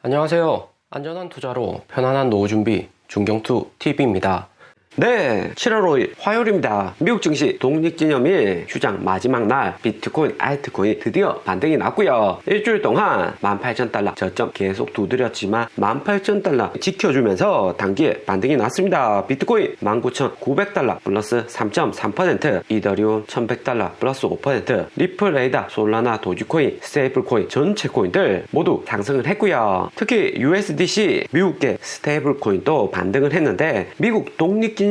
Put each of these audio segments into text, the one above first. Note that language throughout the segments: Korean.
안녕하세요. 안전한 투자로 편안한 노후 준비 중경투 TV입니다. 네, 7월 5일 화요일입니다. 미국 증시 독립기념일 휴장 마지막 날 비트코인, 알트코인 드디어 반등이 났고요. 일주일 동안 18,000달러 저점 계속 두드렸지만 18,000달러 지켜주면서 단기에 반등이 났습니다. 비트코인 19,900달러 플러스 3.3%, 이더리움 1,100달러 플러스 5%, 리플, 에이다, 솔라나, 도지코인, 스테이블코인 전체 코인들 모두 상승을 했고요. 특히 USDC 미국계 스테이블코인도 반등을 했는데 미국 독립기념일로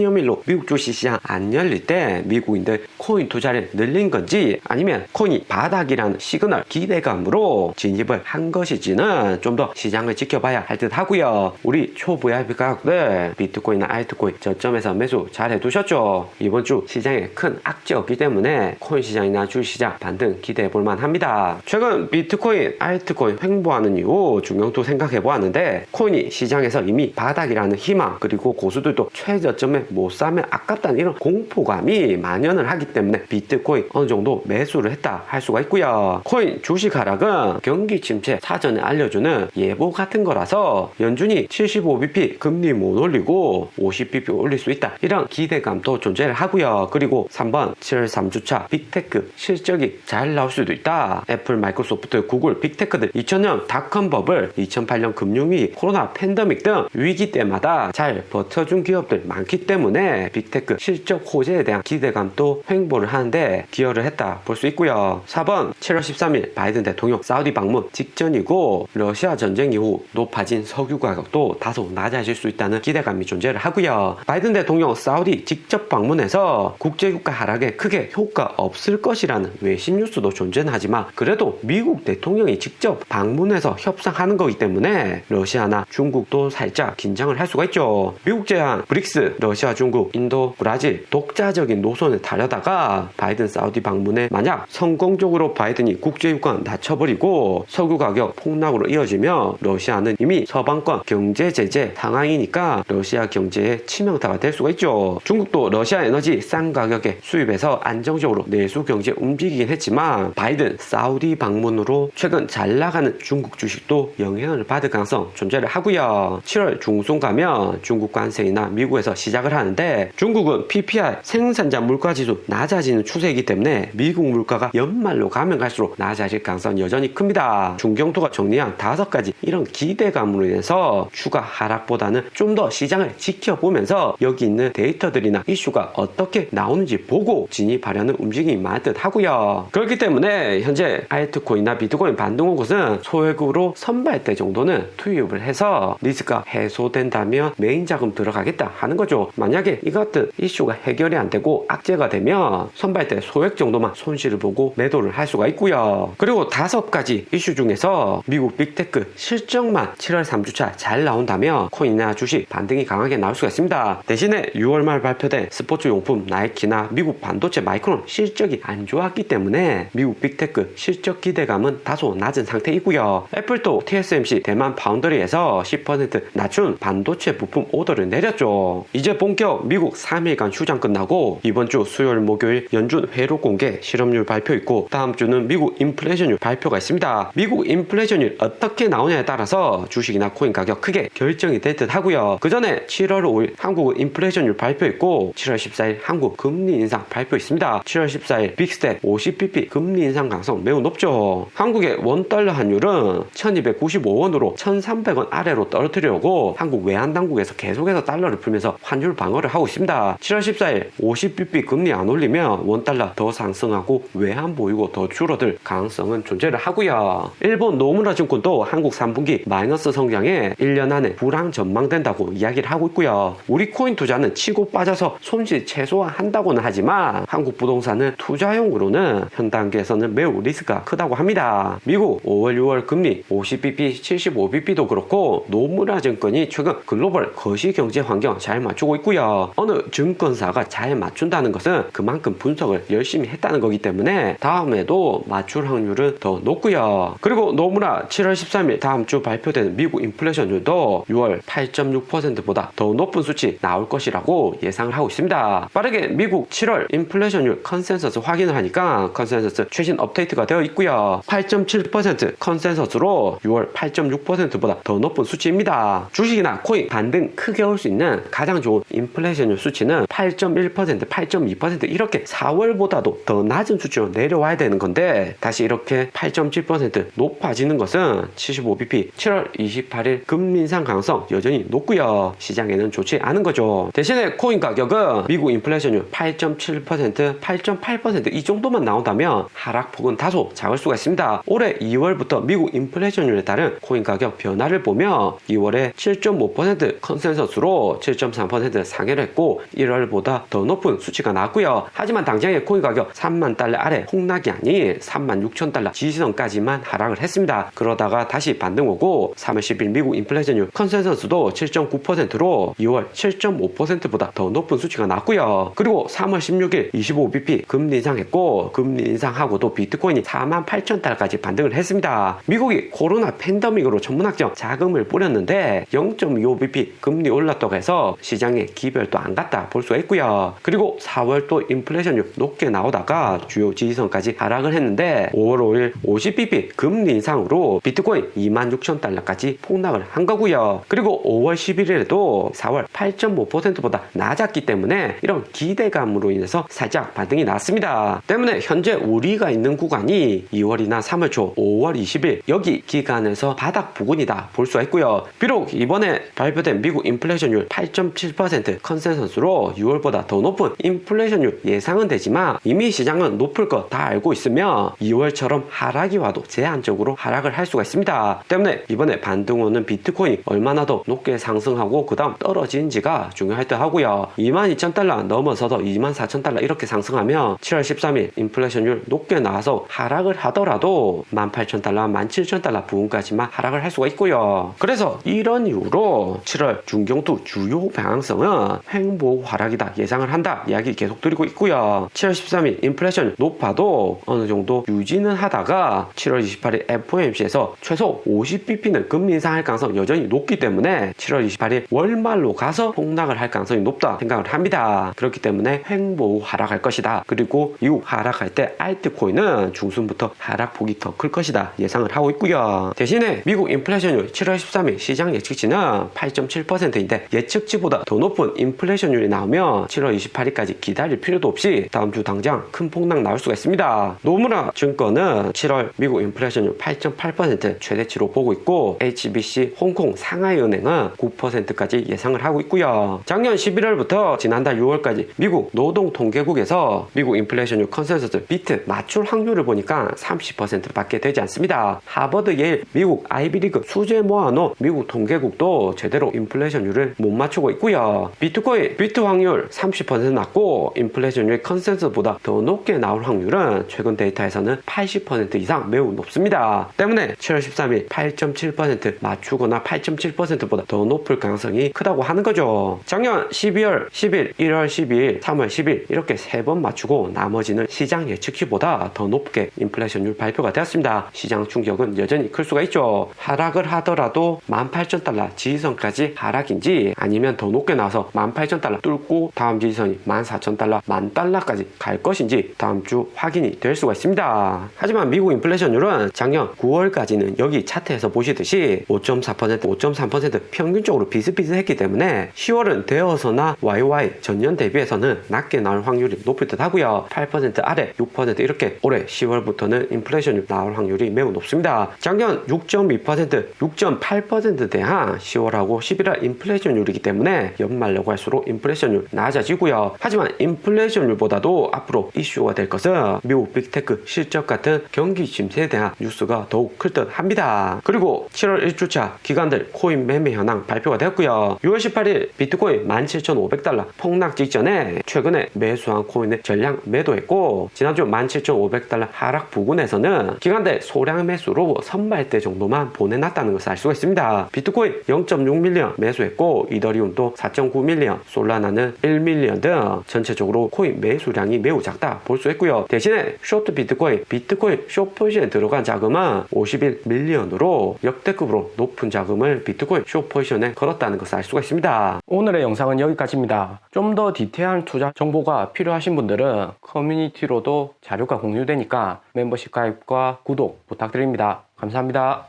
미국 주식시장 안 열릴 때 미국인들 코인 투자를 늘린 건지 아니면 코인이 바닥이라는 시그널 기대감으로 진입을 한 것인지는 좀 더 시장을 지켜봐야 할 듯 하고요. 우리 초 VIP 가격들 비트코인이나 알트코인 저점에서 매수 잘 해두셨죠? 이번 주 시장에 큰 악재 없기 때문에 코인 시장이나 주식시장 반등 기대해 볼만 합니다. 최근 비트코인, 알트코인 횡보하는 이유 중경도 생각해 보았는데 코인이 시장에서 이미 바닥이라는 희망 그리고 고수들도 최저점에 못 사면 아깝다는 이런 공포감이 만연을 하기 때문에 비트코인 어느 정도 매수를 했다 할 수가 있고요. 코인 주식 하락은 경기 침체 사전에 알려주는 예보 같은 거라서 연준이 75bp 금리 못 올리고 50bp 올릴 수 있다 이런 기대감도 존재를 하고요. 그리고 3번 7월 3주차 빅테크 실적이 잘 나올 수도 있다. 애플, 마이크로소프트, 구글, 빅테크들 2000년 닷컴 버블, 2008년 금융위기, 코로나 팬데믹 등 위기 때마다 잘 버텨준 기업들 많기 때문에 빅테크 실적 호재에 대한 기대감도 횡보를 하는데 기여를 했다 볼 수 있고요. 4번 7월 13일 바이든 대통령 사우디 방문 직전이고 러시아 전쟁 이후 높아진 석유 가격도 다소 낮아질 수 있다는 기대감이 존재를 하고요. 바이든 대통령 사우디 직접 방문해서 국제유가 하락에 크게 효과 없을 것이라는 외신 뉴스도 존재는 하지만 그래도 미국 대통령이 직접 방문해서 협상하는 거기 때문에 러시아나 중국도 살짝 긴장을 할 수가 있죠. 미국 제한 브릭스, 러시아, 중국, 인도, 브라질 독자적인 노선을 타려다가 바이든 사우디 방문에 만약 성공적으로 바이든이 국제유가 낮춰버리고 석유 가격 폭락으로 이어지면 러시아는 이미 서방권 경제 제재 상황이니까 러시아 경제에 치명타가 될 수가 있죠. 중국도 러시아 에너지 싼 가격에 수입해서 안정적으로 내수 경제 움직이긴 했지만 바이든 사우디 방문으로 최근 잘 나가는 중국 주식도 영향을 받을 가능성 존재를 하고요. 7월 중순 가면 중국 관세이나 미국에서 시작을 하는데 중국은 PPI 생산자 물가지수 낮아지는 추세이기 때문에 미국 물가가 연말로 가면 갈수록 낮아질 가능성은 여전히 큽니다. 중경토가 정리한 5가지 이런 기대감으로 인해서 추가 하락보다는 좀 더 시장을 지켜보면서 여기 있는 데이터들이나 이슈가 어떻게 나오는지 보고 진입하려는 움직임이 많을 듯 하고요. 그렇기 때문에 현재 알트코인이나 비트코인 반등 온 곳은 소액으로 선발대 정도는 투입을 해서 리스크가 해소된다면 메인 자금 들어가겠다 하는 거죠. 만약에 이 같은 이슈가 해결이 안 되고 악재가 되면 선발대 소액 정도만 손실을 보고 매도를 할 수가 있고요. 그리고 5가지 이슈 중에서 미국 빅테크 실적만 7월 3주차 잘 나온다면 코인이나 주식 반등이 강하게 나올 수가 있습니다. 대신에 6월 말 발표된 스포츠 용품 나이키나 미국 반도체 마이크론 실적이 안 좋았기 때문에 미국 빅테크 실적 기대감은 다소 낮은 상태이고요. 애플도 TSMC 대만 파운드리에서 10% 낮춘 반도체 부품 오더를 내렸죠. 이제 본격 미국 3일간 휴장 끝나고 이번 주 수요일 목요일 연준 회로 공개 실업률 발표 있고 다음 주는 미국 인플레이션율 발표가 있습니다. 미국 인플레이션율 어떻게 나오냐에 따라서 주식이나 코인 가격 크게 결정이 될 듯 하고요. 그 전에 7월 5일 한국 인플레이션율 발표 있고 7월 14일 한국 금리 인상 발표 있습니다. 7월 14일 빅스텝 50bp 금리 인상 가능성 매우 높죠. 한국의 원달러 환율은 1295원으로 1300원 아래로 떨어뜨리려고 한국 외환당국에서 계속해서 달러를 풀면서 환율 방어를 하고 있습니다. 7월 14일 50bp 금리 안 올리면 원달러 더 상승하고 외환 보유고 더 줄어들 가능성은 존재를 하고요. 일본 노무라 증권도 한국 3분기 마이너스 성장에 1년 안에 불황 전망된다고 이야기를 하고 있고요. 우리 코인 투자는 치고 빠져서 손실 최소화한다고는 하지만 한국 부동산은 투자용으로는 현 단계에서는 매우 리스크가 크다고 합니다. 미국 5월 6월 금리 50bp 75bp도 그렇고 노무라 증권이 최근 글로벌 거시경제 환경 잘 맞추고 있고요. 어느 증권사가 잘 맞춘다는 것은 그만큼 분석을 열심히 했다는 거기 때문에 다음에도 맞출 확률은 더 높고요. 그리고 노무라 7월 13일 다음 주 발표되는 미국 인플레이션율도 6월 8.6%보다 더 높은 수치 나올 것이라고 예상을 하고 있습니다. 빠르게 미국 7월 인플레이션율 컨센서스 확인을 하니까 컨센서스 최신 업데이트가 되어 있고요. 8.7% 컨센서스로 6월 8.6%보다 더 높은 수치입니다. 주식이나 코인 반등 크게 올 수 있는 가장 좋은 인플레이션율 수치는 8.1%, 8.2% 이렇게 4월보다도 더 낮은 수치로 내려와야 되는 건데 다시 이렇게 8.7% 높아지는 것은 75bp 7월 28일 금리 인상 가능성 여전히 높고요. 시장에는 좋지 않은 거죠. 대신에 코인 가격은 미국 인플레이션율 8.7%, 8.8% 이 정도만 나온다면 하락폭은 다소 작을 수가 있습니다. 올해 2월부터 미국 인플레이션율에 따른 코인 가격 변화를 보면 2월에 7.5% 컨센서스로 7.3% 상회를 했고 1월보다 더 높은 수치가 나왔고요. 하지만 당장의 코인 가격 3만 달러 아래 폭락이 아닌 3만 6천 달러 지지선까지만 하락을 했습니다. 그러다가 다시 반등 오고 3월 10일 미국 인플레이션율 컨센서스도 7.9%로 2월 7.5%보다 더 높은 수치가 나왔고요. 그리고 3월 16일 25bp 금리 인상했고 금리 인상하고도 비트코인이 4만 8천 달러까지 반등을 했습니다. 미국이 코로나 팬데믹으로 전문학적 자금을 뿌렸는데 0.25bp 금리 올랐다고 해서 시장에 기별도 안 갔다 볼 수가 있고요. 그리고 4월 또 인플레이션율 높게 나오다가 주요 지지선까지 하락을 했는데 5월 5일 50bp 금리 인상으로 비트코인 2만 6천 달러까지 폭락을 한 거고요. 그리고 5월 11일에도 4월 8.5%보다 낮았기 때문에 이런 기대감으로 인해서 살짝 반등이 났습니다. 때문에 현재 우리가 있는 구간이 2월이나 3월 초 5월 20일 여기 기간에서 바닥 부근이다 볼 수가 있고요. 비록 이번에 발표된 미국 인플레이션율 8.7% 컨센서스로 6월보다 더 높은 인플레이션율 예상은 되지만 이미 시장은 높을 거 다 알고 있으면 2월처럼 하락이 와도 제한적으로 하락을 할 수가 있습니다. 때문에 이번에 반등 오는 비트코인이 얼마나 더 높게 상승하고 그 다음 떨어지는지가 중요할 듯 하고요. 22,000달러 넘어서서 24,000달러 이렇게 상승하면 7월 13일 인플레이션율 높게 나와서 하락을 하더라도 18,000달러, 17,000달러 부근까지만 하락을 할 수가 있고요. 그래서 이런 이유로 7월 중경투 주요 방향성은 횡보 하락이다 예상을 한다 이야기 계속 드리고 있고요. 7월 13일 인플레이션 높아도 어느 정도 유지는 하다가 7월 28일 FOMC에서 최소 50bp는 금리 인상할 가능성이 여전히 높기 때문에 7월 28일 월말로 가서 폭락을 할 가능성이 높다 생각을 합니다. 그렇기 때문에 횡보 하락할 것이다. 그리고 이후 하락할 때 알트코인은 중순부터 하락폭이 더 클 것이다 예상을 하고 있고요. 대신에 미국 인플레이션율 7월 13일 시장 예측치는 8.7%인데 예측치보다 더 높은 인플레이션율이 나오면 7월 28일까지 기다릴 필요도 없이 다음 주 당장 큰 폭락 나올 수가 있습니다. 노무라 증권은 7월 미국 인플레이션율 8.8% 최대치로 보고 있고 HBC 홍콩 상하이은행은 9%까지 예상을 하고 있고요. 작년 11월부터 지난달 6월까지 미국 노동통계국에서 미국 인플레이션율 컨센서스 비트 맞출 확률을 보니까 30%밖에 되지 않습니다. 하버드, 예일, 미국 아이비리그 수재 모아놓은 미국 통계국도 제대로 인플레이션율을 못 맞추고 있고요. 비트코인 비트 확률 30% 낮고 인플레이션율 컨센서스보다 더 높게 나올 확률은 최근 데이터에서는 80% 이상 매우 높습니다. 때문에 7월 13일 8.7% 맞추거나 8.7%보다 더 높을 가능성이 크다고 하는 거죠. 작년 12월 10일, 1월 12일, 3월 10일 이렇게 3번 맞추고 나머지는 시장 예측치보다 더 높게 인플레이션율 발표가 되었습니다. 시장 충격은 여전히 클 수가 있죠. 하락을 하더라도 18,000달러 지지선까지 하락인지 아니면 더 높게 나와서 18,000달러 뚫고 다음 지지선이 14,000달러, 10,000달러까지 갈 것인지 다음 주 확인이 될 수가 있습니다. 하지만 미국 인플레이션율은 작년 9월까지는 여기 차트에서 보시듯이 5.4%, 5.3% 평균적으로 비슷비슷했기 때문에 10월은 되어서나 YY 전년 대비해서는 낮게 나올 확률이 높을 듯 하고요. 8% 아래 6% 이렇게 올해 10월부터는 인플레이션율 나올 확률이 매우 높습니다. 작년 6.2%, 6.8% 대한 10월하고 11월 인플레이션율이기 때문에 연말로 갈수록 인플레이션율 낮아지고요. 하지만 인플레이션율보다도 앞으로 이슈가 될 것은 미국 빅테크 실적 같은 경기 침체에 대한 뉴스가 더욱 클 듯 합니다. 그리고 7월 1주차 기관들 코인 매매 현황 발표가 되었고요. 6월 18일 비트코인 17,500달러 폭락 직전에 최근에 매수한 코인을 전량 매도했고 지난주 17,500달러 하락 부근에서는 기관들 소량 매수로 선발대 정도만 보내놨다는 것을 알 수가 있습니다. 비트코인 0.6밀리언 매수했고 이더리움도 4.5 2.9밀리언, 솔라나는 1밀리언 등 전체적으로 코인 매수량이 매우 작다 볼 수 있고요. 대신에 쇼트 비트코인 숏 포지션에 들어간 자금은 51밀리언으로 역대급으로 높은 자금을 비트코인 숏 포지션에 걸었다는 것을 알 수가 있습니다. 오늘의 영상은 여기까지입니다. 좀 더 디테일한 투자 정보가 필요하신 분들은 커뮤니티로도 자료가 공유되니까 멤버십 가입과 구독 부탁드립니다. 감사합니다.